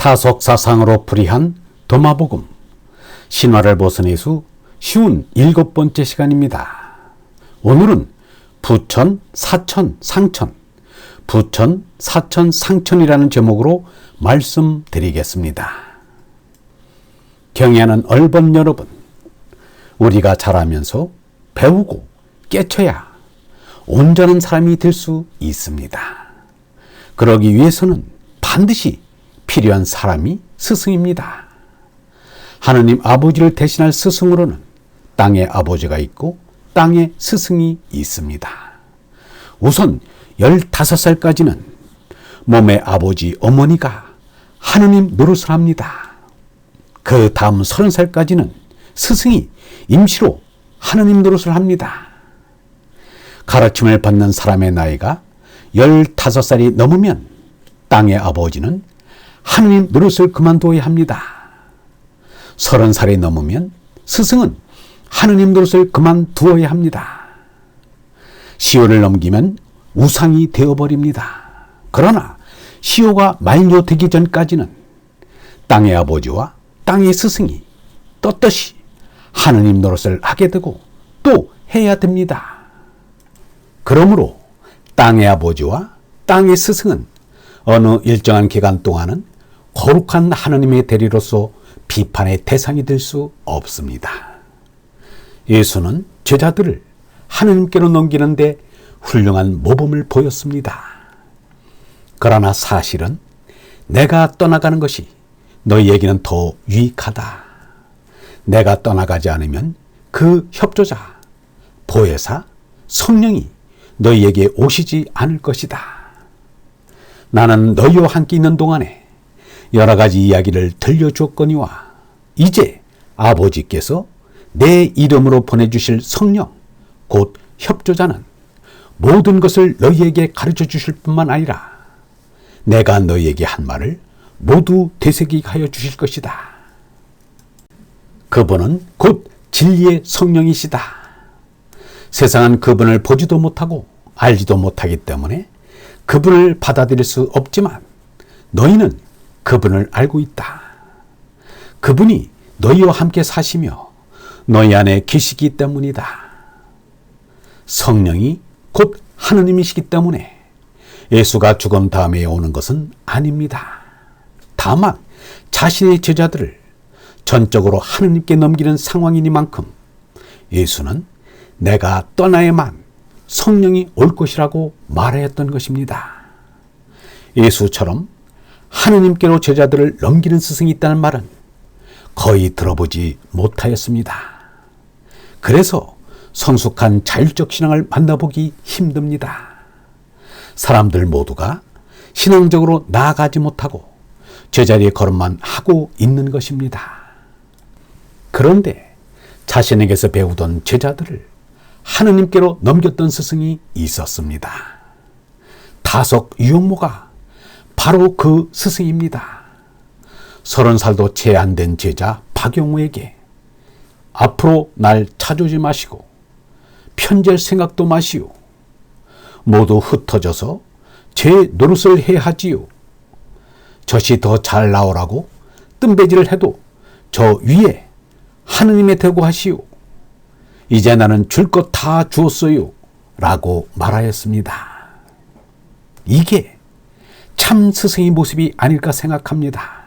타석사상으로 풀이한 도마복음 신화를 벗어내수 쉬운 7번째 시간입니다. 오늘은 부천, 사천, 상천, 부천, 사천, 상천이라는 제목으로 말씀드리겠습니다. 경애하는 얼번 여러분, 우리가 자라면서 배우고 깨쳐야 온전한 사람이 될 수 있습니다. 그러기 위해서는 반드시 필요한 사람이 스승입니다. 하느님 아버지를 대신할 스승으로는 땅의 아버지가 있고 땅의 스승이 있습니다. 우선 15살까지는 몸의 아버지 어머니가 하느님 노릇을 합니다. 그 다음 30살까지는 스승이 임시로 하느님 노릇을 합니다. 가르침을 받는 사람의 나이가 15살이 넘으면 땅의 아버지는 하느님 노릇을 그만두어야 합니다. 30살이 넘으면 스승은 하느님 노릇을 그만두어야 합니다. 시효를 넘기면 우상이 되어버립니다. 그러나 시효가 만료되기 전까지는 땅의 아버지와 땅의 스승이 떳떳이 하느님 노릇을 하게 되고 또 해야 됩니다. 그러므로 땅의 아버지와 땅의 스승은 어느 일정한 기간 동안은 거룩한 하느님의 대리로서 비판의 대상이 될 수 없습니다. 예수는 제자들을 하느님께로 넘기는데 훌륭한 모범을 보였습니다. 그러나 사실은 내가 떠나가는 것이 너희에게는 더 유익하다. 내가 떠나가지 않으면 그 협조자, 보혜사, 성령이 너희에게 오시지 않을 것이다. 나는 너희와 함께 있는 동안에 여러 가지 이야기를 들려주었거니와 이제 아버지께서 내 이름으로 보내주실 성령, 곧 협조자는 모든 것을 너희에게 가르쳐 주실 뿐만 아니라 내가 너희에게 한 말을 모두 되새기게 하여 주실 것이다. 그분은 곧 진리의 성령이시다. 세상은 그분을 보지도 못하고 알지도 못하기 때문에 그분을 받아들일 수 없지만 너희는 그분을 알고 있다. 그분이 너희와 함께 사시며 너희 안에 계시기 때문이다. 성령이 곧 하느님이시기 때문에 예수가 죽은 다음에 오는 것은 아닙니다. 다만 자신의 제자들을 전적으로 하느님께 넘기는 상황이니만큼 예수는 내가 떠나야만 성령이 올 것이라고 말하였던 것입니다. 예수처럼 하느님께로 제자들을 넘기는 스승이 있다는 말은 거의 들어보지 못하였습니다. 그래서 성숙한 자율적 신앙을 만나보기 힘듭니다. 사람들 모두가 신앙적으로 나아가지 못하고 제자리에 걸음만 하고 있는 것입니다. 그런데 자신에게서 배우던 제자들을 하느님께로 넘겼던 스승이 있었습니다. 다석 유영모가 바로 그 스승입니다. 30살도 채 안 된 제자 박영우에게 앞으로 날 찾아오지 마시고 편지할 생각도 마시오. 모두 흩어져서 제 노릇을 해야 하지요. 젖이 더 잘 나오라고 뜸배질을 해도 저 위에 하느님의 대고 하시오. 이제 나는 줄 것 다 주었어요. 라고 말하였습니다. 이게 참 스승의 모습이 아닐까 생각합니다.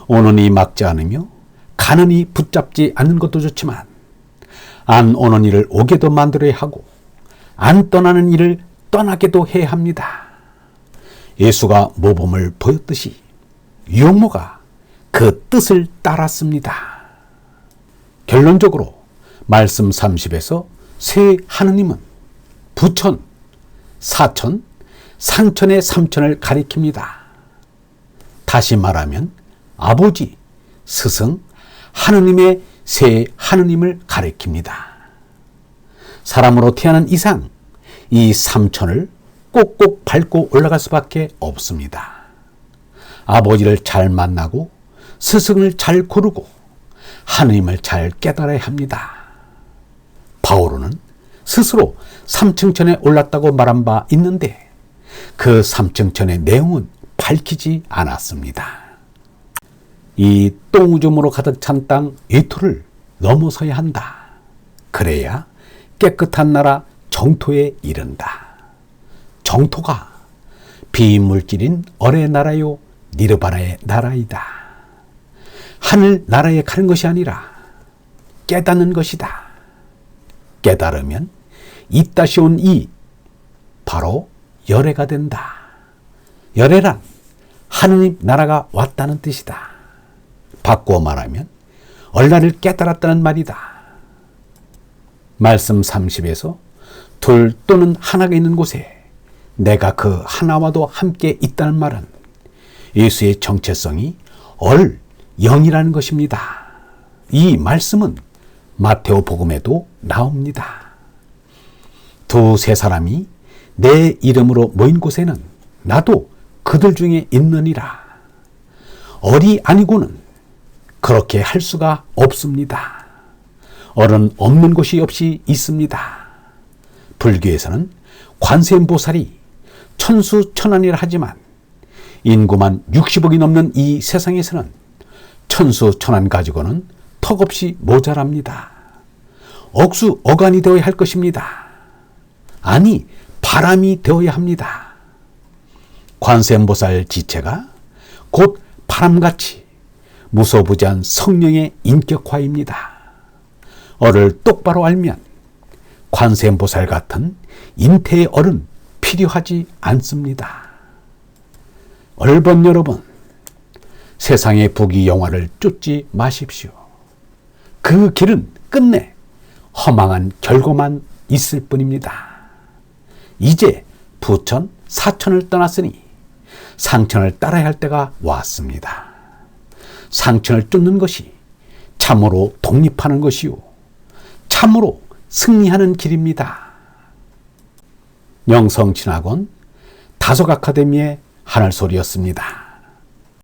오는이 막지 않으며 가는이 붙잡지 않는 것도 좋지만 안 오는 일을 오게도 만들어야 하고 안 떠나는 일을 떠나게도 해야 합니다. 예수가 모범을 보였듯이 유영모가 그 뜻을 따랐습니다. 결론적으로 말씀 30에서 새 하느님은 부천, 사천, 상천의 삼천을 가리킵니다. 다시 말하면 아버지, 스승, 하느님의 새 하느님을 가리킵니다. 사람으로 태어난 이상 이 삼천을 꼭꼭 밟고 올라갈 수밖에 없습니다. 아버지를 잘 만나고 스승을 잘 고르고 하느님을 잘 깨달아야 합니다. 바오로는 스스로 삼층천에 올랐다고 말한 바 있는데 그 삼층천의 내용은 밝히지 않았습니다. 이 똥오줌으로 가득 찬 땅 외투를 넘어서야 한다. 그래야 깨끗한 나라 정토에 이른다. 정토가 비물질인 어레 나라요 니르바나의 나라이다. 하늘 나라에 가는 것이 아니라 깨닫는 것이다. 깨달으면 이따시 온 이 바로 열애가 된다. 열애란 하느님 나라가 왔다는 뜻이다. 바꾸어 말하면 얼라를 깨달았다는 말이다. 말씀 30에서 둘 또는 하나가 있는 곳에 내가 그 하나와도 함께 있다는 말은 예수의 정체성이 영이라는 것입니다. 이 말씀은 마테오 복음에도 나옵니다. 두세 사람이 내 이름으로 모인 곳에는 나도 그들 중에 있느니라. 얼이 아니고는 그렇게 할 수가 없습니다. 얼은 없는 곳이 없이 있습니다. 불교에서는 관세음보살이 천수천안이라 하지만 인구만 60억이 넘는 이 세상에서는 천수천안 가지고는 턱없이 모자랍니다. 억수어간이 되어야 할 것입니다. 아니, 바람이 되어야 합니다. 관세음보살 지체가 곧 바람같이 무소부지한 성령의 인격화입니다. 얼을 똑바로 알면 관세음보살 같은 인태의 얼은 필요하지 않습니다. 얼번 여러분, 세상의 부귀영화를 쫓지 마십시오. 그 길은 끝내 허망한 결과만 있을 뿐입니다. 이제 부천, 사천을 떠났으니 상천을 따라야 할 때가 왔습니다. 상천을 쫓는 것이 참으로 독립하는 것이요, 참으로 승리하는 길입니다. 영성진학원 다속아카데미의 하늘소리였습니다.